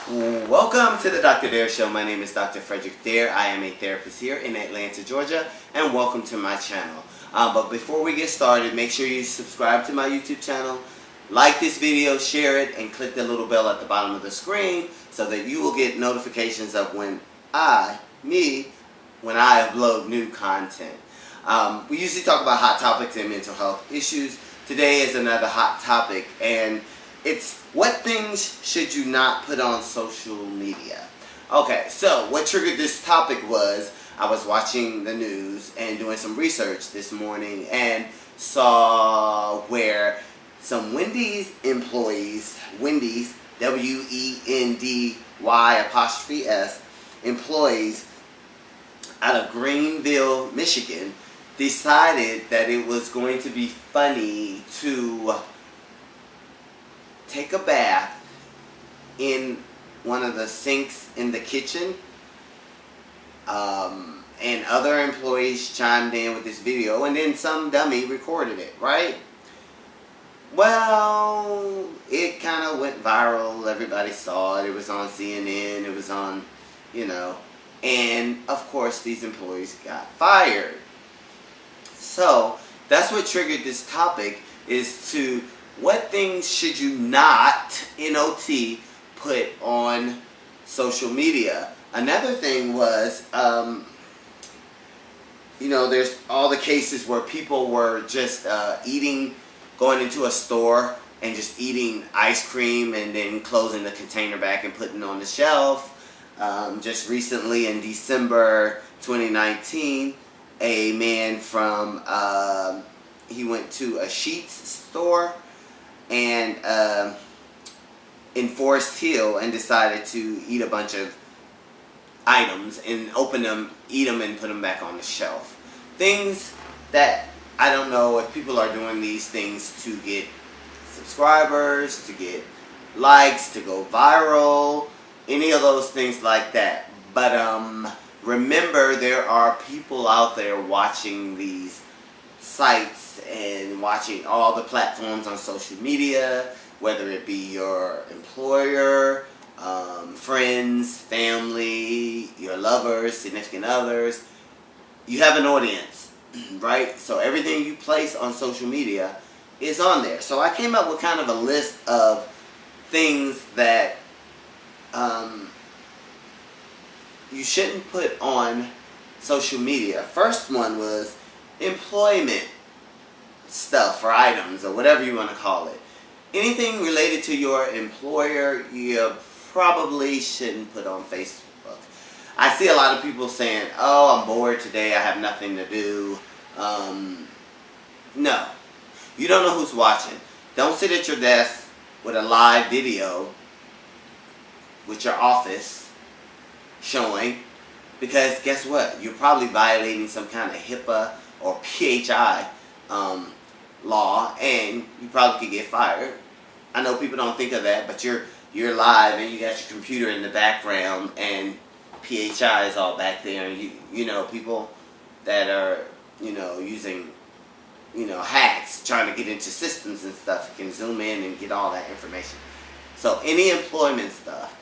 Welcome to the Dr. Dare Show. My name is Dr. Frederick Dare. I am a therapist here in Atlanta, Georgia, and welcome to my channel. But before we get started, make sure you subscribe to my YouTube channel, like this video, share it, and click the little bell at the bottom of the screen so that you will get notifications of when I upload new content. We usually talk about hot topics and mental health issues. Today is another hot topic, and it's what things should you not put on social media? Okay, so what triggered this topic was I was watching the news and doing some research this morning and saw where some Wendy's employees, Wendy's, WENDY''S, employees out of Greenville, Michigan, decided that it was going to be funny to take a bath in one of the sinks in the kitchen, and other employees chimed in with this video, and then some dummy recorded it, right? Well, it kind of went viral. Everybody saw it. It was on CNN. It was on, and of course these employees got fired. So that's what triggered this topic, is to what things should you not, N-O-T, put on social media. Another thing was, there's all the cases where people were just going into a store and just eating ice cream and then closing the container back and putting it on the shelf. Just recently in December 2019, a man he went to a sheets store and in Forest Hill and decided to eat a bunch of items and open them, eat them, and put them back on the shelf. Things that I don't know if people are doing these things to get subscribers, to get likes, to go viral, any of those things like that. But remember, there are people out there watching these sites and watching all the platforms on social media, whether it be your employer, friends, family, your lovers, significant others. You have an audience, right? So everything you place on social media is on there. So I came up with kind of a list of things that you shouldn't put on social media. First one was employment stuff or items or whatever you want to call it. Anything related to your employer, you probably shouldn't put on Facebook. I see a lot of people saying, "Oh, I'm bored today, I have nothing to do." No. You don't know who's watching. Don't sit at your desk with a live video with your office showing, because guess what? You're probably violating some kind of HIPAA or PHI law, and you probably could get fired. I know people don't think of that, but you're live and you got your computer in the background and PHI is all back there, and people that are using hacks trying to get into systems and stuff can zoom in and get all that information. So any employment stuff,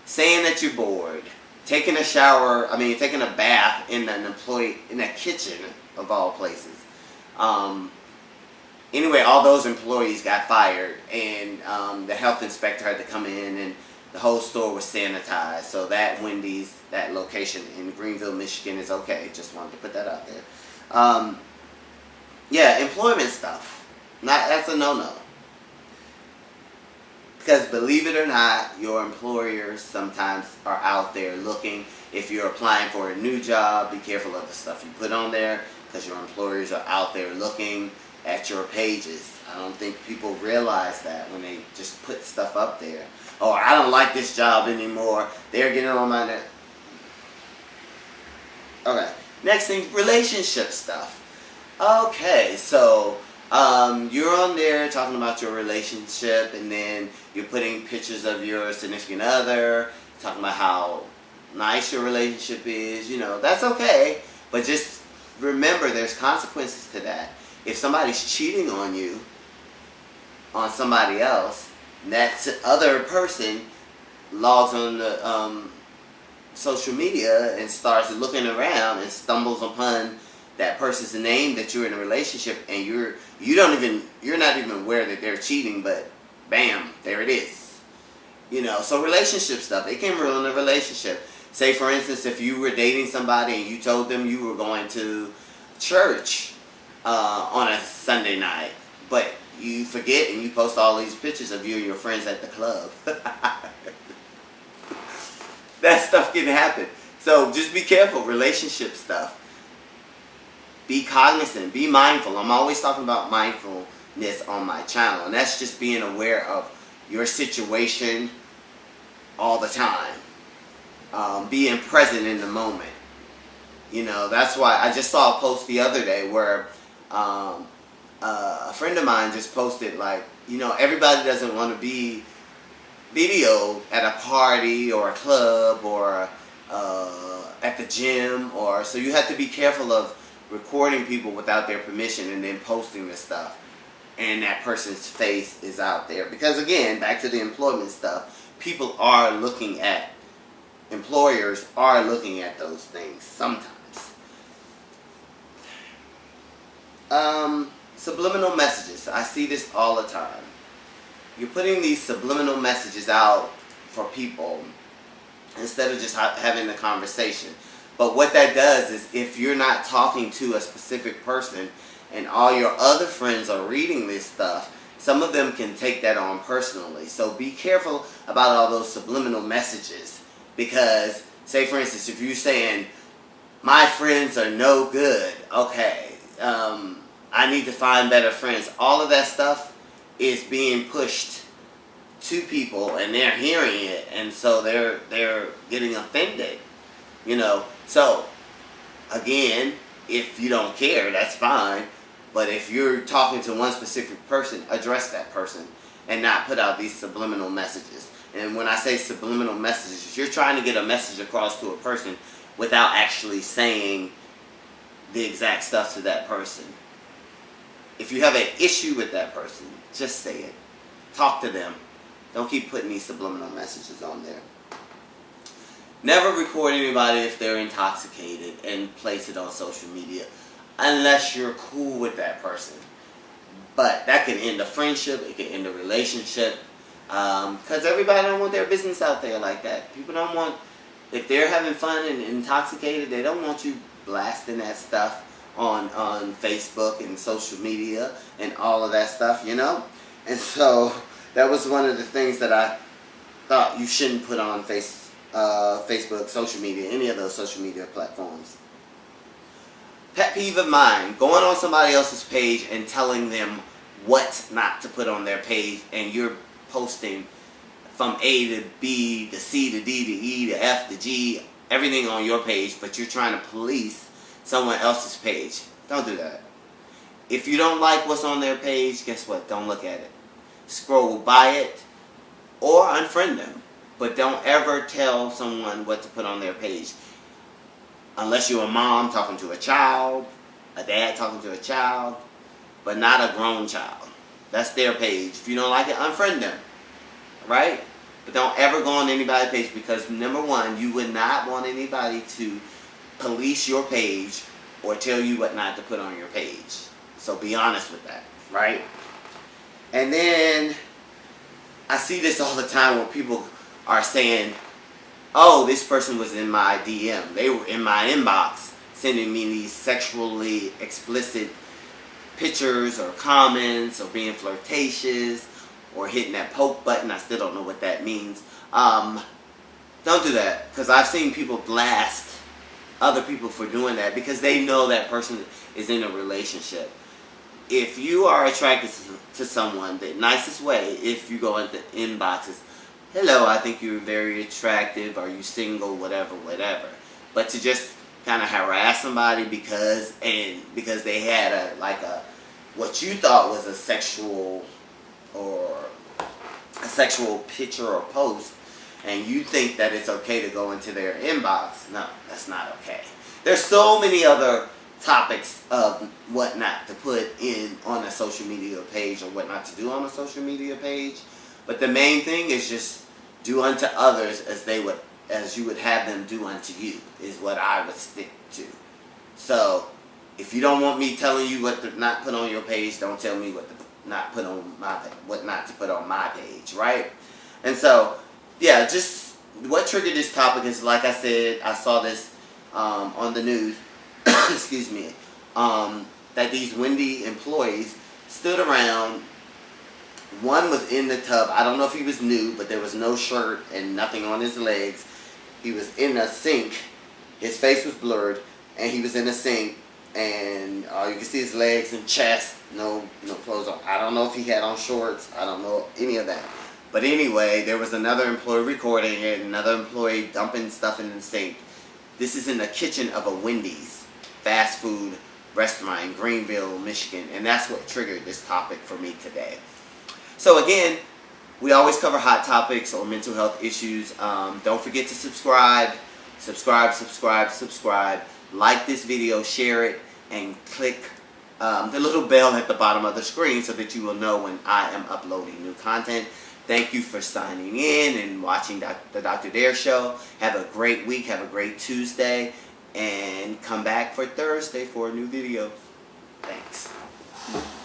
saying that you're bored, taking a bath in a kitchen of all places. Anyway, all those employees got fired, and the health inspector had to come in, and the whole store was sanitized. So that Wendy's, that location in Greenville, Michigan is okay. Just wanted to put that out there. Yeah, employment stuff. That's a no-no. Because believe it or not, your employers sometimes are out there looking. If you're applying for a new job, be careful of the stuff you put on there, because your employers are out there looking at your pages. I don't think people realize that when they just put stuff up there. Oh, I don't like this job anymore. They're getting on my nerves. Okay, next thing, relationship stuff. Okay, so you're on there talking about your relationship, and then you're putting pictures of your significant other, talking about how nice your relationship is. That's okay, but just remember there's consequences to that. If somebody's cheating on you, on somebody else, that other person logs on the social media and starts looking around and stumbles upon that person's name that you're in a relationship, and you're not even aware that they're cheating, but bam, there it is. So relationship stuff, it can ruin a relationship. Say for instance, if you were dating somebody and you told them you were going to church on a Sunday night, but you forget and you post all these pictures of you and your friends at the club. That stuff can happen. So just be careful, relationship stuff. Be cognizant, be mindful. I'm always talking about mindfulness on my channel, and that's just being aware of your situation all the time. Being present in the moment. That's why I just saw a post the other day where a friend of mine just posted, like, everybody doesn't want to be videoed at a party or a club or at the gym, so you have to be careful of recording people without their permission and then posting this stuff, and that person's face is out there. Because again, back to the employment stuff, employers are looking at those things sometimes. Subliminal messages. I see this all the time. You're putting these subliminal messages out for people instead of just having the conversation. But what that does is, if you're not talking to a specific person and all your other friends are reading this stuff, some of them can take that on personally. So be careful about all those subliminal messages. Because, say for instance, if you're saying, my friends are no good, okay, I need to find better friends. All of that stuff is being pushed to people, and they're hearing it, and so they're getting offended. So again, if you don't care, that's fine. But if you're talking to one specific person, address that person and not put out these subliminal messages. And when I say subliminal messages, you're trying to get a message across to a person without actually saying the exact stuff to that person. If you have an issue with that person, just say it. Talk to them. Don't keep putting these subliminal messages on there. Never record anybody if they're intoxicated and place it on social media unless you're cool with that person. But that can end a friendship, it can end a relationship, because everybody don't want their business out there like that. People don't want, if they're having fun and intoxicated, they don't want you blasting that stuff on Facebook and social media and all of that stuff, And so that was one of the things that I thought you shouldn't put on Facebook, social media, any of those social media platforms. Pet peeve of mine, going on somebody else's page and telling them what not to put on their page, and you're posting from A to B to C to D to E to F to G, everything on your page, but you're trying to police someone else's page. Don't do that. If you don't like what's on their page, guess what? Don't look at it. Scroll by it or unfriend them. But don't ever tell someone what to put on their page. Unless you're a mom talking to a child, a dad talking to a child, but not a grown child. That's their page. If you don't like it, unfriend them. Right? But don't ever go on anybody's page, because number one, you would not want anybody to police your page or tell you what not to put on your page. So be honest with that, right? And then I see this all the time where people are saying, oh, this person was in my DM. They were in my inbox sending me these sexually explicit pictures or comments or being flirtatious or hitting that poke button. I still don't know what that means. Don't do that, because I've seen people blast other people for doing that because they know that person is in a relationship. If you are attracted to someone, the nicest way, if you go into inboxes, hello, I think you're very attractive, are you single, whatever. But to just kind of harass somebody because they had what you thought was a sexual picture or post, and you think that it's okay to go into their inbox. No, that's not okay. There's so many other topics of what not to put in on a social media page or what not to do on a social media page. But the main thing is just Do unto others as you would have them do unto you, is what I would stick to. So, if you don't want me telling you what to not put on your page, don't tell me what not put on my what not to put on my page, right? And so, yeah, just what triggered this topic is, like I said, I saw this on the news. Excuse me. That these Wendy employees stood around. One was in the tub. I don't know if he was new, but there was no shirt and nothing on his legs. He was in a sink. His face was blurred, and he was in a sink. And you can see his legs and chest. No clothes on. I don't know if he had on shorts. I don't know any of that. But anyway, there was another employee recording it. Another employee dumping stuff in the sink. This is in the kitchen of a Wendy's fast food restaurant in Greenville, Michigan, and that's what triggered this topic for me today. So again, we always cover hot topics or mental health issues. Don't forget to subscribe. Like this video, share it, and click the little bell at the bottom of the screen so that you will know when I am uploading new content. Thank you for signing in and watching the Dr. Dare Show. Have a great week. Have a great Tuesday. And come back for Thursday for a new video. Thanks.